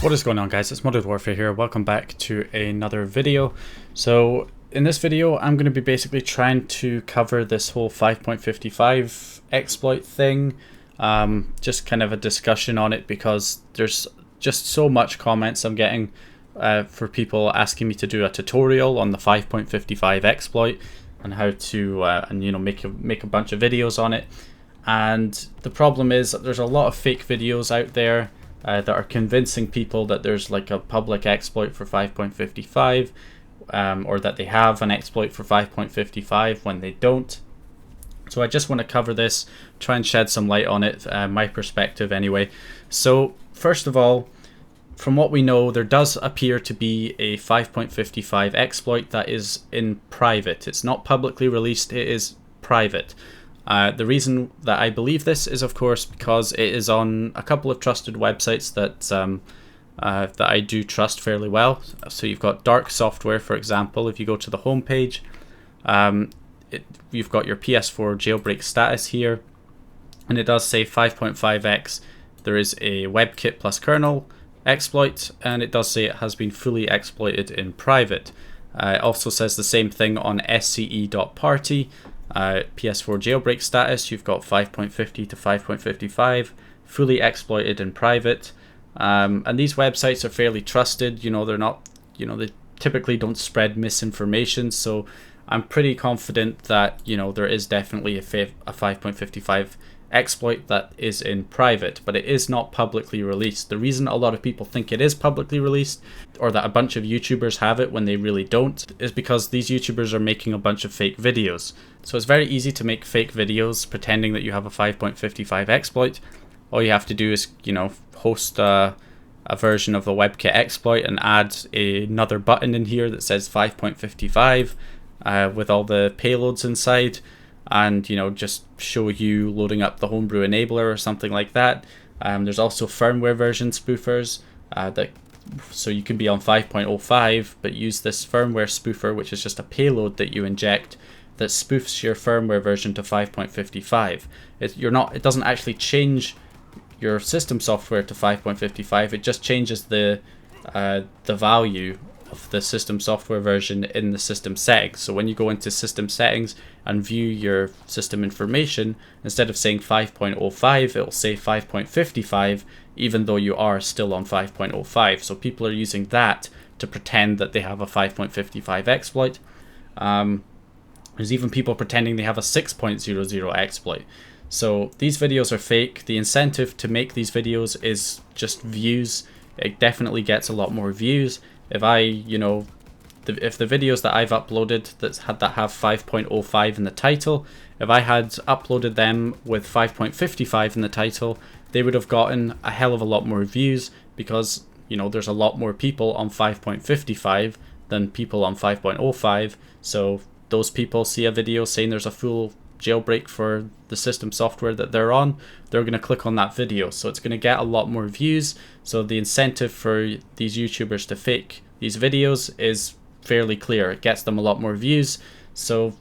What is going on, guys? It's Modded Warfare here. Welcome back to another video. So in this video I'm going to be basically trying to cover this whole 5.55 exploit thing, just kind of a discussion on it because there's just so much comments I'm getting for people asking me to do a tutorial on the 5.55 exploit and how to make a bunch of videos on it. And the problem is that there's a lot of fake videos out there that are convincing people that there's like a public exploit for 5.55 or that they have an exploit for 5.55 when they don't. So I just want to cover this, try and shed some light on it, my perspective anyway. So first of all, from what we know, there does appear to be a 5.55 exploit that is in private. It's not publicly released, it is private. The reason that I believe this is, of course, because it is on a couple of trusted websites that I do trust fairly well. So you've got Dark Software, for example. If you go to the homepage, you've got your PS4 jailbreak status here, and it does say 5.5x. There is a WebKit plus kernel exploit, and it does say it has been fully exploited in private. It also says the same thing on sce.party. PS4 jailbreak status, you've got 5.50 to 5.55 fully exploited in private, and these websites are fairly trusted. They're not, they typically don't spread misinformation, so I'm pretty confident that there is definitely a 5.55 exploit that is in private, but it is not publicly released. The reason a lot of people think it is publicly released, or that a bunch of YouTubers have it when they really don't, is because these YouTubers are making a bunch of fake videos. So it's very easy to make fake videos pretending that you have a 5.55 exploit. All you have to do is, host a version of the WebKit exploit and add another button in here that says 5.55 with all the payloads inside, and just show you loading up the homebrew enabler or something like that. There's also firmware version spoofers so you can be on 5.05 but use this firmware spoofer, which is just a payload that you inject that spoofs your firmware version to 5.55. It doesn't actually change your system software to 5.55. It just changes the value of the system software version in the system settings. So when you go into system settings and view your system information, instead of saying 5.05, it'll say 5.55, even though you are still on 5.05. So people are using that to pretend that they have a 5.55 exploit. There's even people pretending they have a 6.00 exploit. So these videos are fake. The incentive to make these videos is just views. It definitely gets a lot more views. If if the videos that I've uploaded that have 5.05 in the title, if I had uploaded them with 5.55 in the title, they would have gotten a hell of a lot more views, because there's a lot more people on 5.55 than people on 5.05. So those people see a video saying there's a full jailbreak for the system software that they're on, they're going to click on that video, so it's going to get a lot more views. So the incentive for these YouTubers to fake these videos is fairly clear. It gets them a lot more views, so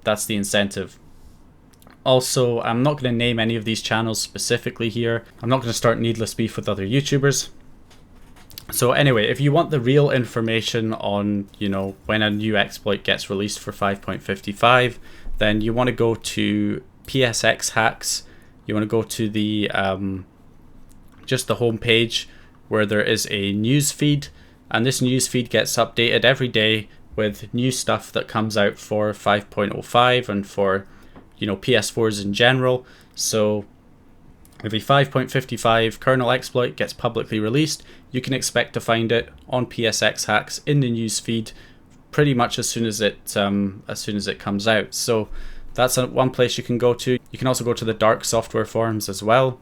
that's the incentive. Also, I'm not going to name any of these channels specifically here. I'm not going to start needless beef with other YouTubers. So anyway, if you want the real information on when a new exploit gets released for 5.55, then you want to go to PSX Hacks. You want to go to the just the home page where there is a news feed, and this news feed gets updated every day with new stuff that comes out for 5.05 and for PS4s in general. So if a 5.55 kernel exploit gets publicly released, you can expect to find it on PSX Hacks in the news feed pretty much as soon as it comes out. So that's one place you can go to. You can also go to the Dark Software forums as well,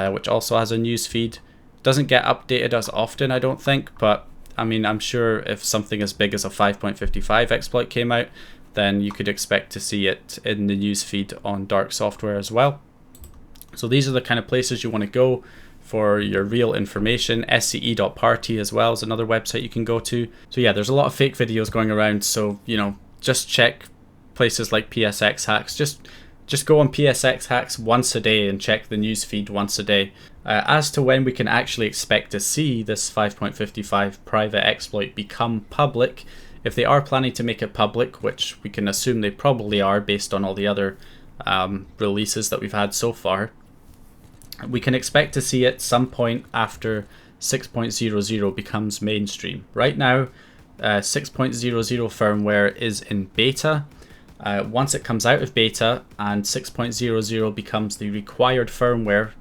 which also has a news feed. Doesn't get updated as often, I don't think, but I mean, I'm sure if something as big as a 5.55 exploit came out, then you could expect to see it in the news feed on Dark Software as well. So these are the kind of places you want to go for your real information. sce.party as well is another website you can go to. So yeah, there's a lot of fake videos going around, so just check places like PSX Hacks. Just just go on PSX Hacks once a day and check the news feed once a day. As to when we can actually expect to see this 5.55 private exploit become public, if they are planning to make it public, which we can assume they probably are based on all the other releases that we've had so far, we can expect to see it some point after 6.00 becomes mainstream. Right now, 6.00 firmware is in beta. Once it comes out of beta and 6.00 becomes the required firmware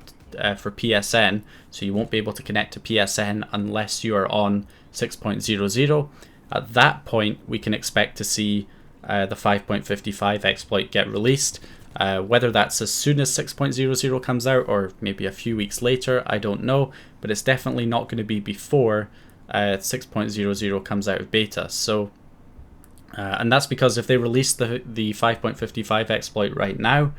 for PSN, so you won't be able to connect to PSN unless you are on 6.00, at that point we can expect to see the 5.55 exploit get released. Whether that's as soon as 6.00 comes out or maybe a few weeks later, I don't know, but it's definitely not going to be before 6.00 comes out of beta. So and that's because if they release the 5.55 exploit right now,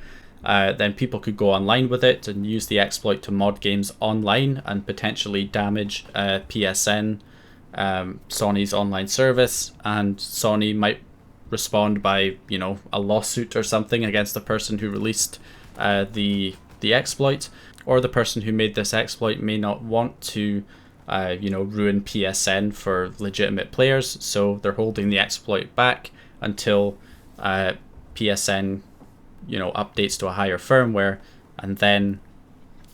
then people could go online with it and use the exploit to mod games online and potentially damage PSN, Sony's online service, and Sony might respond by, you know, a lawsuit or something against the person who released the exploit, or the person who made this exploit may not want to you know, ruin PSN for legitimate players, so they're holding the exploit back until PSN, you know, updates to a higher firmware, and then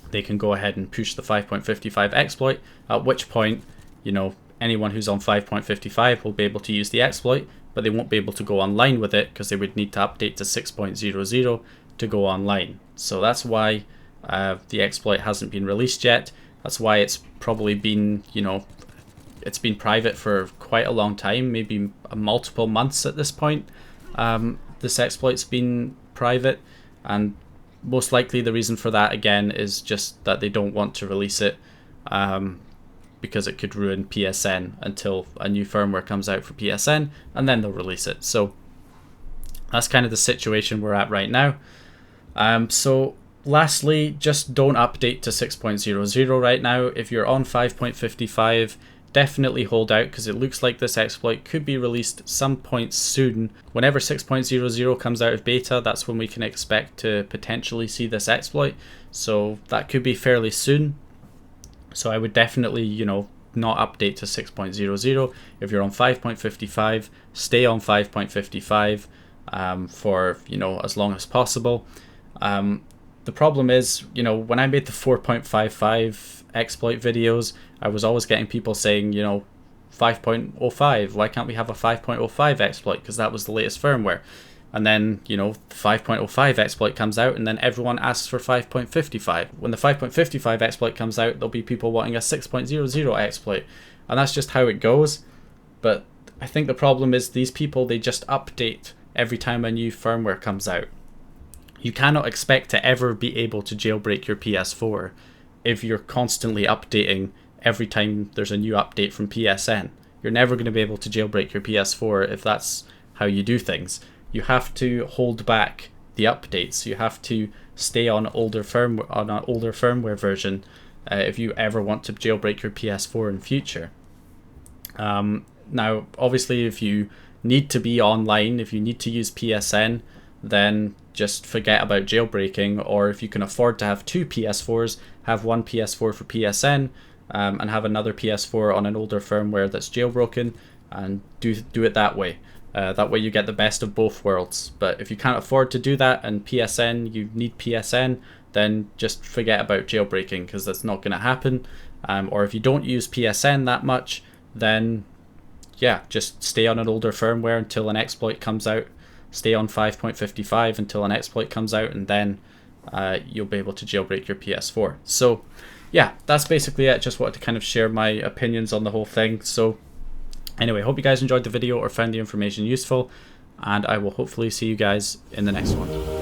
they can go ahead and push the 5.55 exploit, at which point, you know, anyone who's on 5.55 will be able to use the exploit, but they won't be able to go online with it because they would need to update to 6.00 to go online. So that's why the exploit hasn't been released yet. That's why it's probably been, you know, it's been private for quite a long time, maybe multiple months at this point. This exploit's been private, and most likely the reason for that, again, is just that they don't want to release it because it could ruin PSN until a new firmware comes out for PSN, and then they'll release it. So that's kind of the situation we're at right now. So lastly, just don't update to 6.00 right now. If you're on 5.55, definitely hold out, because it looks like this exploit could be released some point soon. Whenever 6.00 comes out of beta, that's when we can expect to potentially see this exploit. So that could be fairly soon. So I would definitely, you know, not update to 6.00. If you're on 5.55, stay on 5.55 for, you know, as long as possible. The problem is, you know, when I made the 4.55 exploit videos, I was always getting people saying, you know, 5.05, why can't we have a 5.05 exploit? Because that was the latest firmware. And then, you know, the 5.05 exploit comes out, and then everyone asks for 5.55. When the 5.55 exploit comes out, there'll be people wanting a 6.00 exploit. And that's just how it goes. But I think the problem is these people, they just update every time a new firmware comes out. You cannot expect to ever be able to jailbreak your PS4 if you're constantly updating every time there's a new update from PSN. You're never going to be able to jailbreak your PS4 if that's how you do things. You have to hold back the updates. You have to stay on an older firmware version if you ever want to jailbreak your PS4 in future. Now, obviously, if you need to be online, if you need to use PSN, then just forget about jailbreaking. Or if you can afford to have two PS4s, have one PS4 for PSN and have another PS4 on an older firmware that's jailbroken, and do it that way. That way you get the best of both worlds. But if you can't afford to do that and PSN, you need PSN, then just forget about jailbreaking, because that's not going to happen. Or if you don't use PSN that much, then yeah, just stay on an older firmware until an exploit comes out. Stay on 5.55 until an exploit comes out, and then you'll be able to jailbreak your PS4. So yeah, that's basically it. Just wanted to kind of share my opinions on the whole thing. So anyway, hope you guys enjoyed the video or found the information useful, and I will hopefully see you guys in the next one.